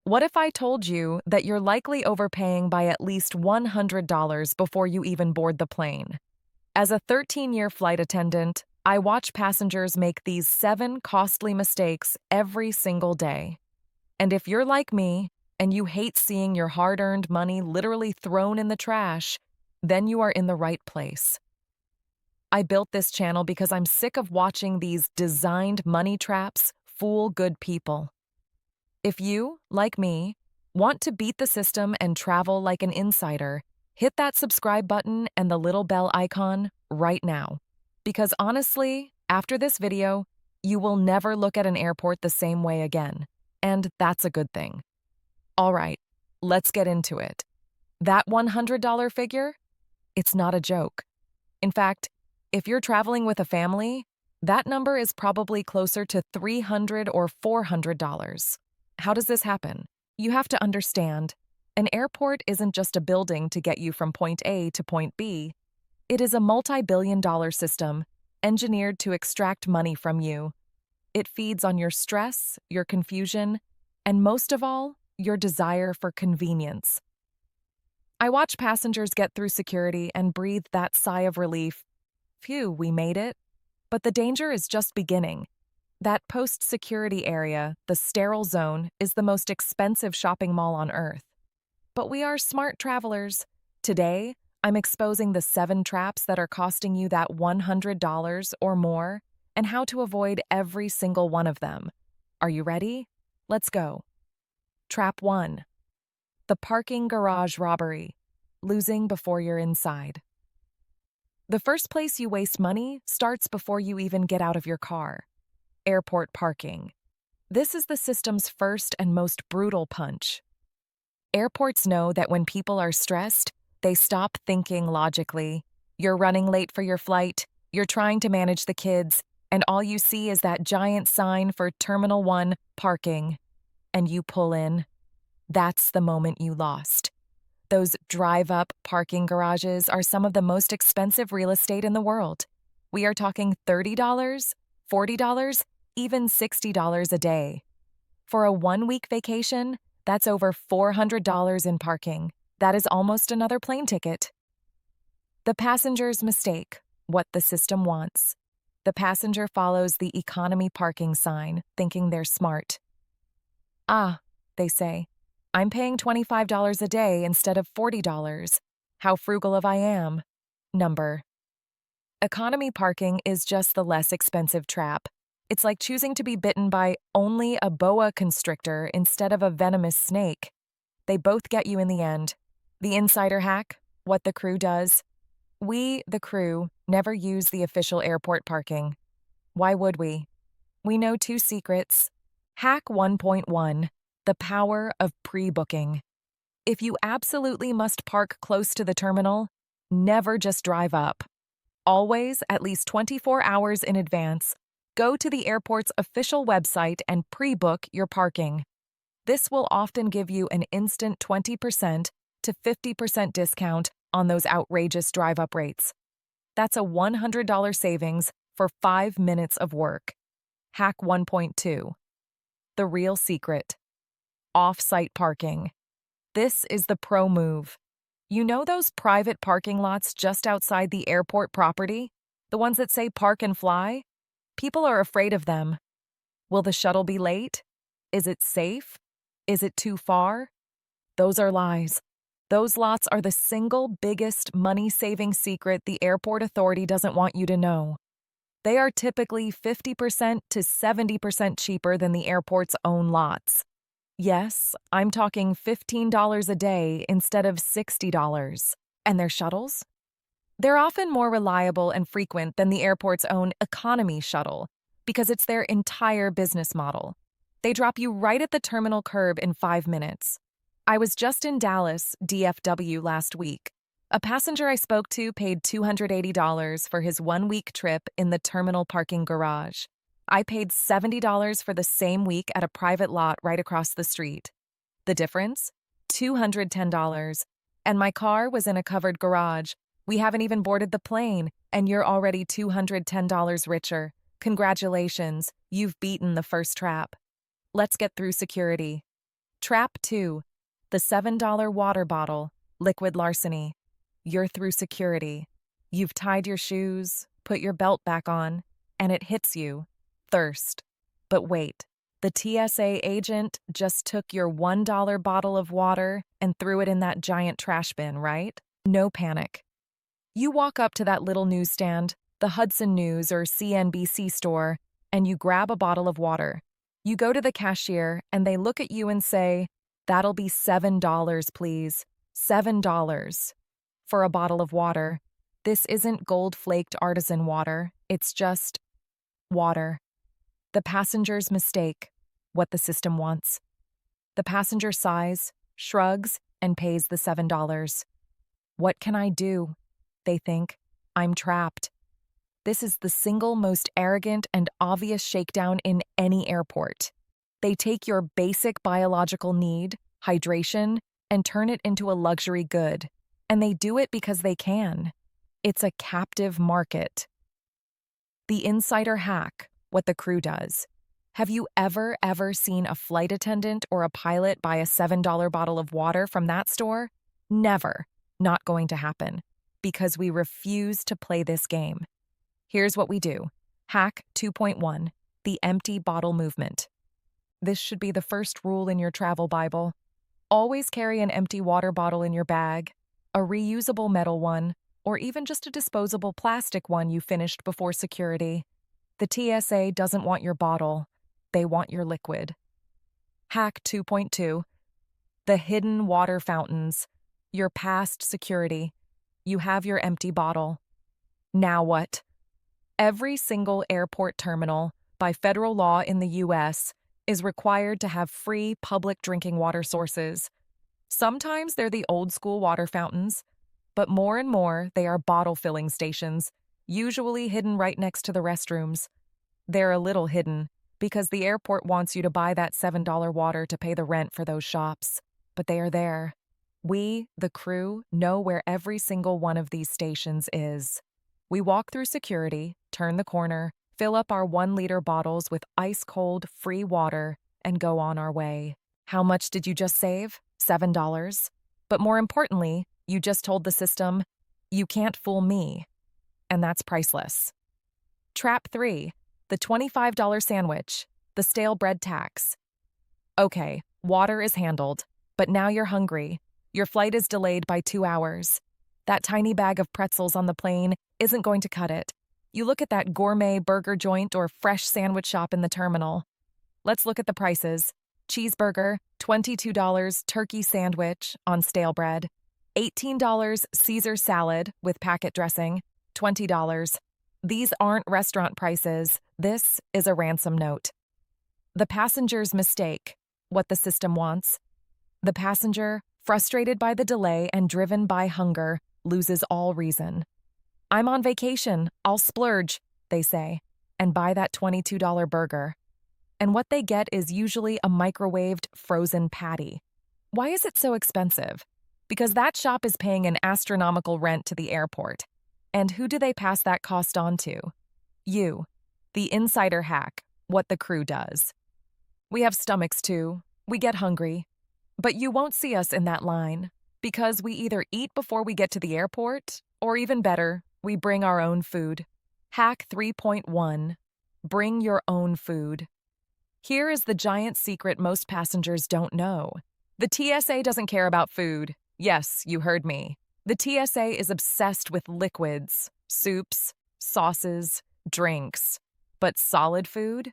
What if I told you that you're likely overpaying by at least $100 before you even board the plane? As a 13-year flight attendant, I watch passengers make these 7 costly mistakes every single day. And if you're like me, and you hate seeing your hard-earned money literally thrown in the trash, then you are in the right place. I built this channel because I'm sick of watching these designed money traps fool good people. If you, like me, want to beat the system and travel like an insider, hit that subscribe button and the little bell icon right now. Because honestly, after this video, you will never look at an airport the same way again. And that's a good thing. All right, let's get into it. That $100 figure? It's not a joke. In fact, if you're traveling with a family, that number is probably closer to $300 or $400. How does this happen? You have to understand, an airport isn't just a building to get you from point A to point B. It is a multi-billion-dollar system engineered to extract money from you. It feeds on your stress, your confusion, and most of all, your desire for convenience. I watch passengers get through security and breathe that sigh of relief. Phew, we made it. But the danger is just beginning. That post-security area, the sterile zone, is the most expensive shopping mall on Earth. But we are smart travelers. Today, I'm exposing the 7 traps that are costing you that $100 or more, and how to avoid every single one of them. Are you ready? Let's go. Trap 1. The parking garage robbery. Losing before you're inside. The first place you waste money starts before you even get out of your car. Airport parking. This is the system's first and most brutal punch. Airports know that when people are stressed, they stop thinking logically. You're running late for your flight, you're trying to manage the kids, and all you see is that giant sign for Terminal 1 parking. And you pull in. That's the moment you lost. Those drive-up parking garages are some of the most expensive real estate in the world. We are talking $30, $40, even $60 a day. For a 1-week vacation, that's over $400 in parking. That is almost another plane ticket. The passenger's mistake, what the system wants. The passenger follows the economy parking sign, thinking they're smart. Ah, they say, I'm paying $25 a day instead of $40. How frugal of I am. Number. Economy parking is just the less expensive trap. It's like choosing to be bitten by only a boa constrictor instead of a venomous snake. They both get you in the end. The insider hack, what the crew does. We, the crew, never use the official airport parking. Why would we? We know 2 secrets. Hack 1.1. The power of pre-booking. If you absolutely must park close to the terminal, never just drive up. Always, at least 24 hours in advance, go to the airport's official website and pre-book your parking. This will often give you an instant 20% to 50% discount on those outrageous drive-up rates. That's a $100 savings for 5 minutes of work. Hack 1.2. The real secret. Off-site parking. This is the pro move. You know those private parking lots just outside the airport property? The ones that say park and fly? People are afraid of them. Will the shuttle be late? Is it safe? Is it too far? Those are lies. Those lots are the single biggest money-saving secret the airport authority doesn't want you to know. They are typically 50% to 70% cheaper than the airport's own lots. Yes, I'm talking $15 a day instead of $60. And their shuttles? They're often more reliable and frequent than the airport's own economy shuttle because it's their entire business model. They drop you right at the terminal curb in 5 minutes. I was just in Dallas, DFW, last week. A passenger I spoke to paid $280 for his 1-week trip in the terminal parking garage. I paid $70 for the same week at a private lot right across the street. The difference? $210. And my car was in a covered garage. We haven't even boarded the plane, and you're already $210 richer. Congratulations, you've beaten the first trap. Let's get through security. Trap 2. The $7 water bottle, liquid larceny. You're through security. You've tied your shoes, put your belt back on, and it hits you. Thirst. But wait, the TSA agent just took your $1 bottle of water and threw it in that giant trash bin, right? No panic. You walk up to that little newsstand, the Hudson News or CNBC store, and you grab a bottle of water. You go to the cashier, and they look at you and say, "That'll be $7, please. $7 for a bottle of water." This isn't gold-flaked artisan water. It's just water. The passenger's mistake, what the system wants. The passenger sighs, shrugs, and pays the $7. What can I do? They think. I'm trapped. This is the single most arrogant and obvious shakedown in any airport. They take your basic biological need, hydration, and turn it into a luxury good. And they do it because they can. It's a captive market. The insider hack, what the crew does. Have you ever seen a flight attendant or a pilot buy a $7 bottle of water from that store? Never. Not going to happen. Because we refuse to play this game. Here's what we do. Hack 2.1, the empty bottle movement. This should be the first rule in your travel Bible. Always carry an empty water bottle in your bag, a reusable metal one, or even just a disposable plastic one you finished before security. The TSA doesn't want your bottle. They want your liquid. Hack 2.2, the hidden water fountains. You're past security. You have your empty bottle. Now what? Every single airport terminal, by federal law in the U.S., is required to have free public drinking water sources. Sometimes they're the old-school water fountains, but more and more they are bottle filling stations, usually hidden right next to the restrooms. They're a little hidden because the airport wants you to buy that $7 water to pay the rent for those shops, but they are there. We, the crew, know where every single one of these stations is. We walk through security, turn the corner, fill up our 1-liter bottles with ice-cold, free water, and go on our way. How much did you just save? $7. But more importantly, you just told the system, you can't fool me. And that's priceless. Trap 3, the $25 sandwich, the stale bread tax. Okay, water is handled, but now you're hungry. Your flight is delayed by 2 hours. That tiny bag of pretzels on the plane isn't going to cut it. You look at that gourmet burger joint or fresh sandwich shop in the terminal. Let's look at the prices. Cheeseburger, $22 turkey sandwich on stale bread. $18 Caesar salad with packet dressing, $20. These aren't restaurant prices. This is a ransom note. The passenger's mistake, what the system wants. The passenger, frustrated by the delay and driven by hunger, loses all reason. I'm on vacation, I'll splurge, they say, and buy that $22 burger. And what they get is usually a microwaved frozen patty. Why is it so expensive? Because that shop is paying an astronomical rent to the airport. And who do they pass that cost on to? You. The insider hack, what the crew does. We have stomachs too. We get hungry. But you won't see us in that line, because we either eat before we get to the airport, or even better, we bring our own food. Hack 3.1. Bring your own food. Here is the giant secret most passengers don't know. The TSA doesn't care about food. Yes, you heard me. The TSA is obsessed with liquids, soups, sauces, drinks. But solid food?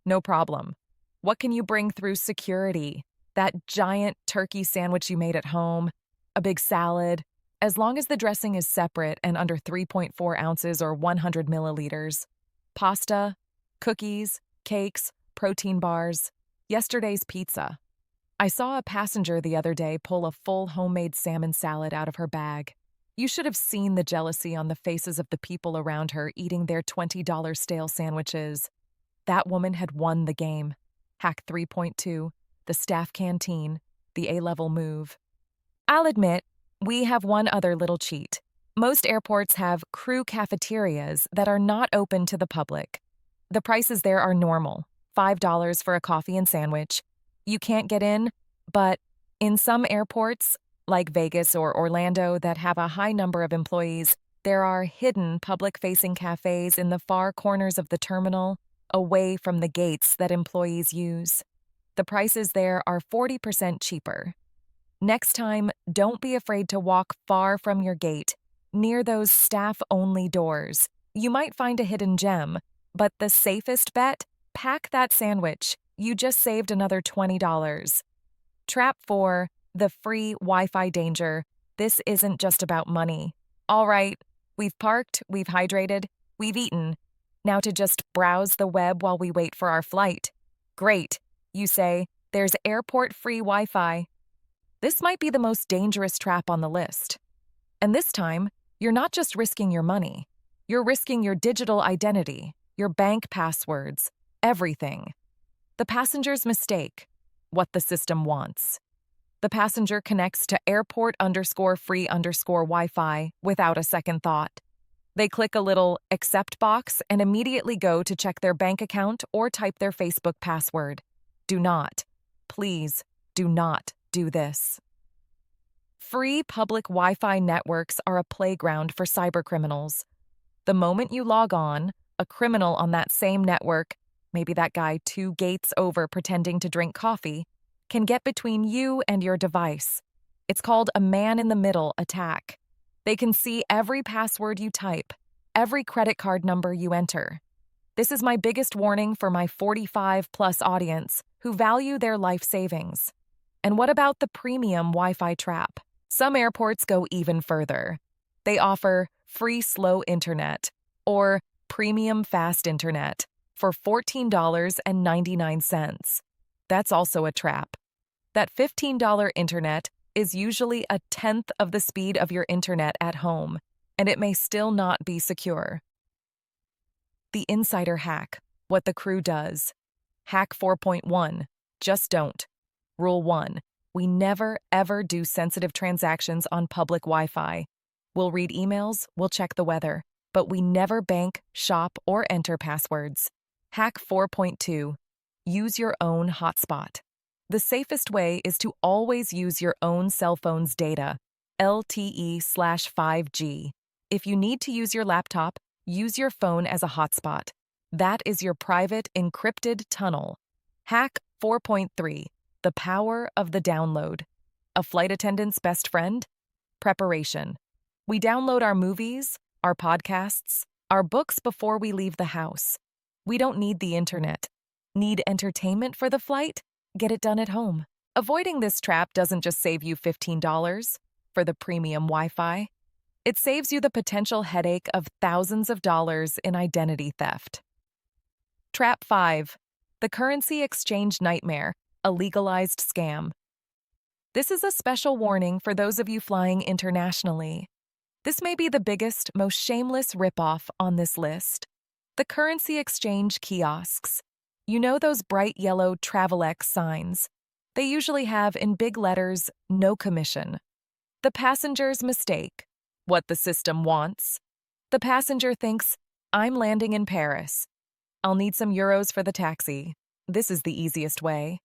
No problem. What can you bring through security? That giant turkey sandwich you made at home, a big salad, as long as the dressing is separate and under 3.4 ounces or 100 milliliters. Pasta, cookies, cakes, protein bars, yesterday's pizza. I saw a passenger the other day pull a full homemade salmon salad out of her bag. You should have seen the jealousy on the faces of the people around her eating their $20 stale sandwiches. That woman had won the game. Hack 3.2. The staff canteen, the A-level move. I'll admit, we have one other little cheat. Most airports have crew cafeterias that are not open to the public. The prices there are normal, $5 for a coffee and sandwich. You can't get in? But in some airports, like Vegas or Orlando, that have a high number of employees, there are hidden public-facing cafes in the far corners of the terminal, away from the gates that employees use. The prices there are 40% cheaper. Next time, don't be afraid to walk far from your gate, near those staff-only doors. You might find a hidden gem, but the safest bet? Pack that sandwich. You just saved another $20. Trap 4, the free Wi-Fi danger. This isn't just about money. All right, we've parked, we've hydrated, we've eaten. Now to just browse the web while we wait for our flight. Great, you say, there's airport-free Wi-Fi. This might be the most dangerous trap on the list. And this time, you're not just risking your money. You're risking your digital identity, your bank passwords, everything. The passenger's mistake, what the system wants. The passenger connects to airport_free_Wi-Fi without a second thought. They click a little accept box and immediately go to check their bank account or type their Facebook password. Do not, please, do not do this. Free public Wi-Fi networks are a playground for cybercriminals. The moment you log on, a criminal on that same network, maybe that guy 2 gates over pretending to drink coffee, can get between you and your device. It's called a man-in-the-middle attack. They can see every password you type, every credit card number you enter. This is my biggest warning for my 45-plus audience who value their life savings. And what about the premium Wi-Fi trap? Some airports go even further. They offer free slow internet or premium fast internet for $14.99. That's also a trap. That $15 internet is usually a tenth of the speed of your internet at home, and it may still not be secure. The insider hack, what the crew does. Hack 4.1, just don't. Rule 1, we never, ever do sensitive transactions on public Wi-Fi. We'll read emails, we'll check the weather, but we never bank, shop, or enter passwords. Hack 4.2, use your own hotspot. The safest way is to always use your own cell phone's data, LTE/5G. If you need to use your laptop, use your phone as a hotspot. That is your private encrypted tunnel. Hack 4.3, the power of the download. A flight attendant's best friend? Preparation. We download our movies, our podcasts, our books before we leave the house. We don't need the internet. Need entertainment for the flight? Get it done at home. Avoiding this trap doesn't just save you $15 for the premium Wi-Fi. It saves you the potential headache of thousands of dollars in identity theft. Trap 5, the currency exchange nightmare, a legalized scam. This is a special warning for those of you flying internationally. This may be the biggest, most shameless ripoff on this list. The currency exchange kiosks. You know those bright yellow TravelX signs? They usually have in big letters, no commission. The passenger's mistake. What the system wants. The passenger thinks, I'm landing in Paris. I'll need some euros for the taxi. This is the easiest way.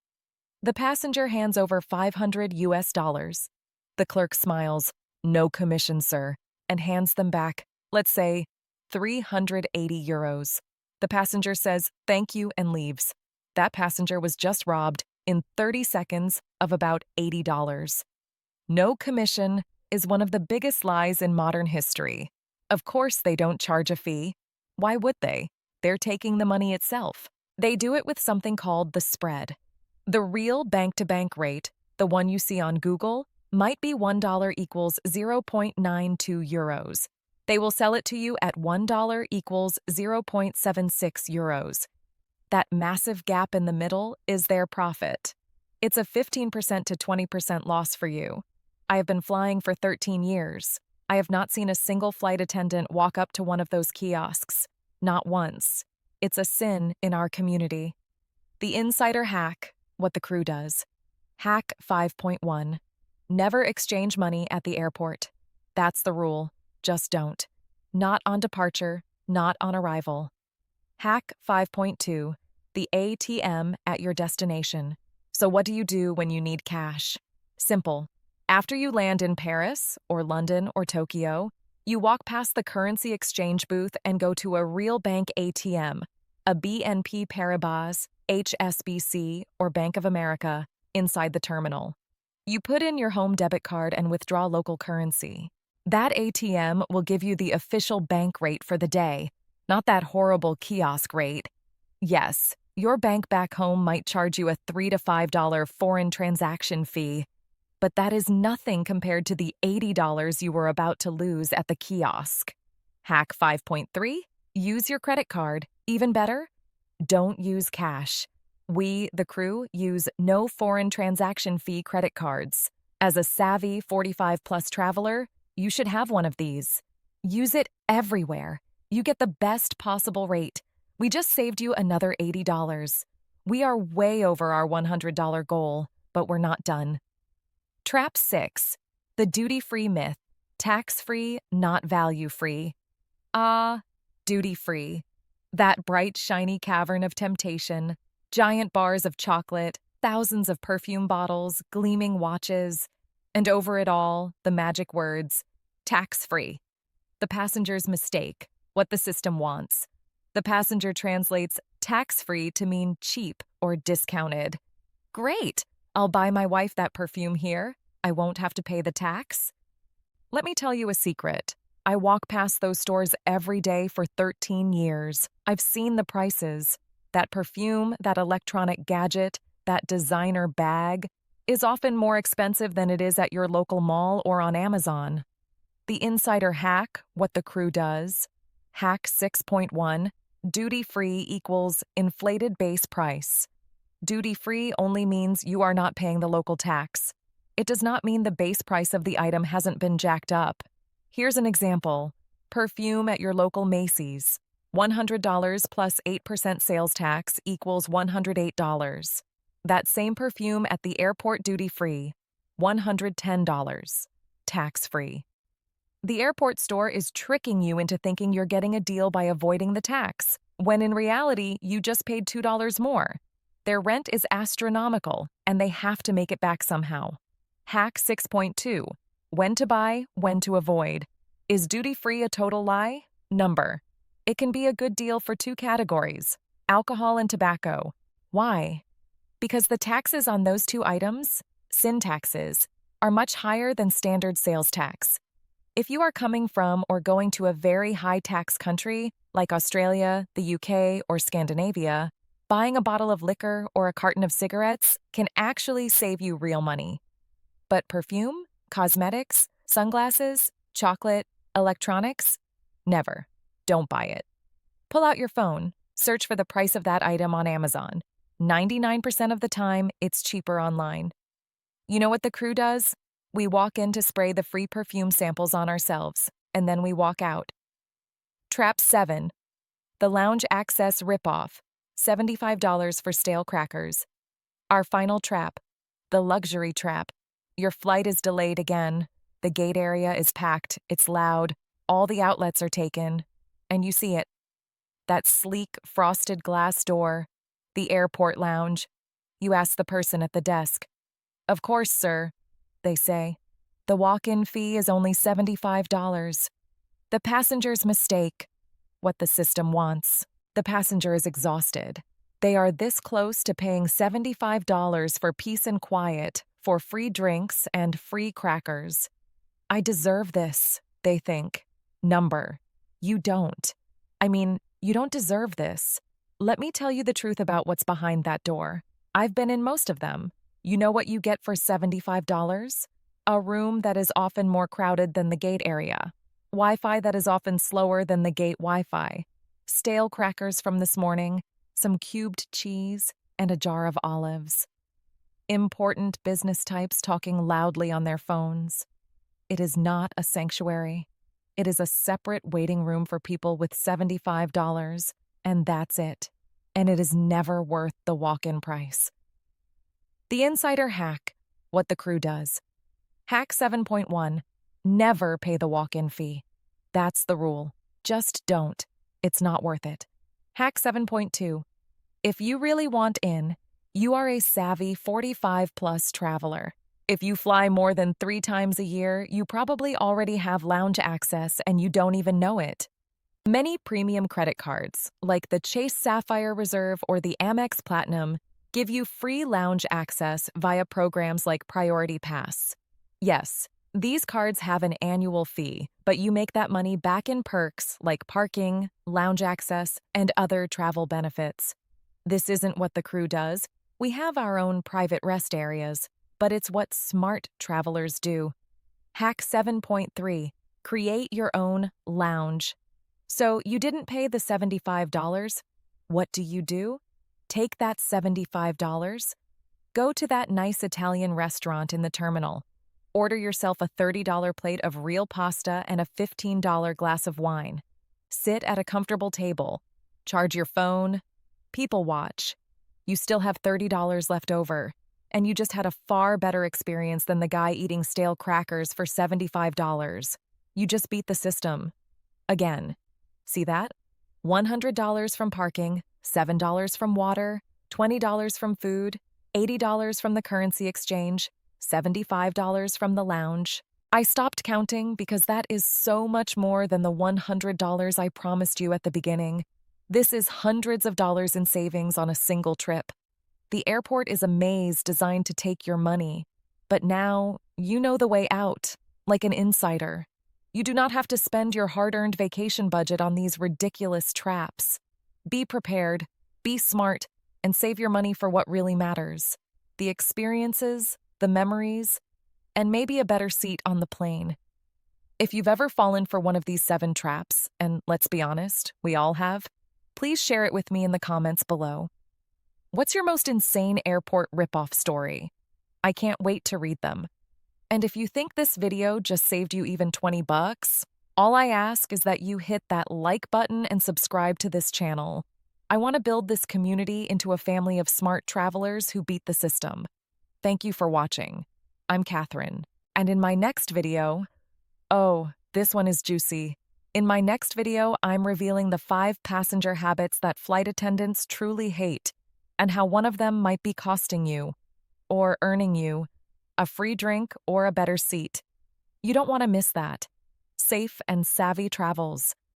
The passenger hands over $500. The clerk smiles, no commission, sir, and hands them back, let's say, 380 euros. The passenger says thank you and leaves. That passenger was just robbed in 30 seconds of about $80. No commission is one of the biggest lies in modern history. Of course they don't charge a fee. Why would they? They're taking the money itself. They do it with something called the spread. The real bank-to-bank rate, the one you see on Google, might be $1 equals 0.92 euros. They will sell it to you at $1 equals 0.76 euros. That massive gap in the middle is their profit. It's a 15% to 20% loss for you. I have been flying for 13 years. I have not seen a single flight attendant walk up to one of those kiosks. Not once. It's a sin in our community. The insider hack, what the crew does. Hack 5.1. Never exchange money at the airport. That's the rule. Just don't. Not on departure, not on arrival. Hack 5.2. The ATM at your destination. So what do you do when you need cash? Simple. After you land in Paris or London or Tokyo, you walk past the currency exchange booth and go to a real bank ATM, a BNP Paribas, HSBC, or Bank of America, inside the terminal. You put in your home debit card and withdraw local currency. That ATM will give you the official bank rate for the day, not that horrible kiosk rate. Yes, your bank back home might charge you a $3 to $5 foreign transaction fee, but that is nothing compared to the $80 you were about to lose at the kiosk. Hack 5.3: use your credit card. Even better, don't use cash. We, the crew, use no foreign transaction fee credit cards. As a savvy 45-plus traveler, you should have one of these. Use it everywhere. You get the best possible rate. We just saved you another $80. We are way over our $100 goal, but we're not done. Trap 6. The duty-free myth. Tax-free, not value-free. Duty-free. That bright, shiny cavern of temptation. Giant bars of chocolate, thousands of perfume bottles, gleaming watches, and over it all, the magic words, tax-free. The passenger's mistake, what the system wants. The passenger translates tax-free to mean cheap or discounted. Great! I'll buy my wife that perfume here. I won't have to pay the tax. Let me tell you a secret. I walk past those stores every day for 13 years. I've seen the prices. That perfume, that electronic gadget, that designer bag is often more expensive than it is at your local mall or on Amazon. The insider hack, what the crew does. Hack 6.1, duty-free equals inflated base price. Duty-free only means you are not paying the local tax. It does not mean the base price of the item hasn't been jacked up. Here's an example. Perfume at your local Macy's. $100 plus 8% sales tax equals $108. That same perfume at the airport duty-free, $110, tax-free. The airport store is tricking you into thinking you're getting a deal by avoiding the tax, when in reality, you just paid $2 more. Their rent is astronomical, and they have to make it back somehow. Hack 6.2, when to buy, when to avoid. Is duty-free a total lie? Number. It can be a good deal for two categories, alcohol and tobacco. Why? Because the taxes on those two items, sin taxes, are much higher than standard sales tax. If you are coming from or going to a very high-tax country, like Australia, the UK, or Scandinavia, buying a bottle of liquor or a carton of cigarettes can actually save you real money. But perfume, cosmetics, sunglasses, chocolate, electronics? Never. Don't buy it. Pull out your phone, search for the price of that item on Amazon. 99% of the time, it's cheaper online. You know what the crew does? We walk in to spray the free perfume samples on ourselves, and then we walk out. Trap 7. The lounge access ripoff. $75 for stale crackers. Our final trap. The luxury trap. Your flight is delayed again. The gate area is packed, it's loud, all the outlets are taken. And you see it. That sleek, frosted glass door. The airport lounge. You ask the person at the desk. "Of course, sir," they say. "The walk-in fee is only $75. The passenger's mistake. What the system wants. The passenger is exhausted. They are this close to paying $75 for peace and quiet, for free drinks and free crackers. I deserve this, they think. Number. You don't. You don't deserve this. Let me tell you the truth about what's behind that door. I've been in most of them. You know what you get for $75? A room that is often more crowded than the gate area. Wi-Fi that is often slower than the gate Wi-Fi. Stale crackers from this morning, some cubed cheese, and a jar of olives. Important business types talking loudly on their phones. It is not a sanctuary. It is a separate waiting room for people with $75, and that's it. And it is never worth the walk-in price. The insider hack, what the crew does. Hack 7.1, never pay the walk-in fee. That's the rule. Just don't. It's not worth it. Hack 7.2, if you really want in, You are a savvy 45-plus traveler. If you fly more than 3 times a year, you probably already have lounge access and you don't even know it. Many premium credit cards, like the Chase Sapphire Reserve or the Amex Platinum, give you free lounge access via programs like Priority Pass. Yes, these cards have an annual fee, but you make that money back in perks like parking, lounge access, and other travel benefits. This isn't what the crew does. We have our own private rest areas, but it's what smart travelers do. Hack 7.3. Create your own lounge. So you didn't pay the $75. What do? Take that $75, go to that nice Italian restaurant in the terminal, order yourself a $30 plate of real pasta and a $15 glass of wine. Sit at a comfortable table, charge your phone, people watch. You still have $30 left over, and you just had a far better experience than the guy eating stale crackers for $75. You just beat the system. Again. See that? $100 from parking, $7 from water, $20 from food, $80 from the currency exchange, $75 from the lounge. I stopped counting because that is so much more than the $100 I promised you at the beginning. This is hundreds of dollars in savings on a single trip. The airport is a maze designed to take your money. But now, you know the way out, like an insider. You do not have to spend your hard-earned vacation budget on these ridiculous traps. Be prepared, be smart, and save your money for what really matters. The experiences, the memories, and maybe a better seat on the plane. If you've ever fallen for one of these 7 traps, and let's be honest, we all have, please share it with me in the comments below. What's your most insane airport ripoff story? I can't wait to read them. And if you think this video just saved you even $20, all I ask is that you hit that like button and subscribe to this channel. I want to build this community into a family of smart travelers who beat the system. Thank you for watching. I'm Catherine, and in my next video, this one is juicy. In my next video, I'm revealing the 5 passenger habits that flight attendants truly hate, and how one of them might be costing you, or earning you, a free drink or a better seat. You don't want to miss that. Safe and savvy travels.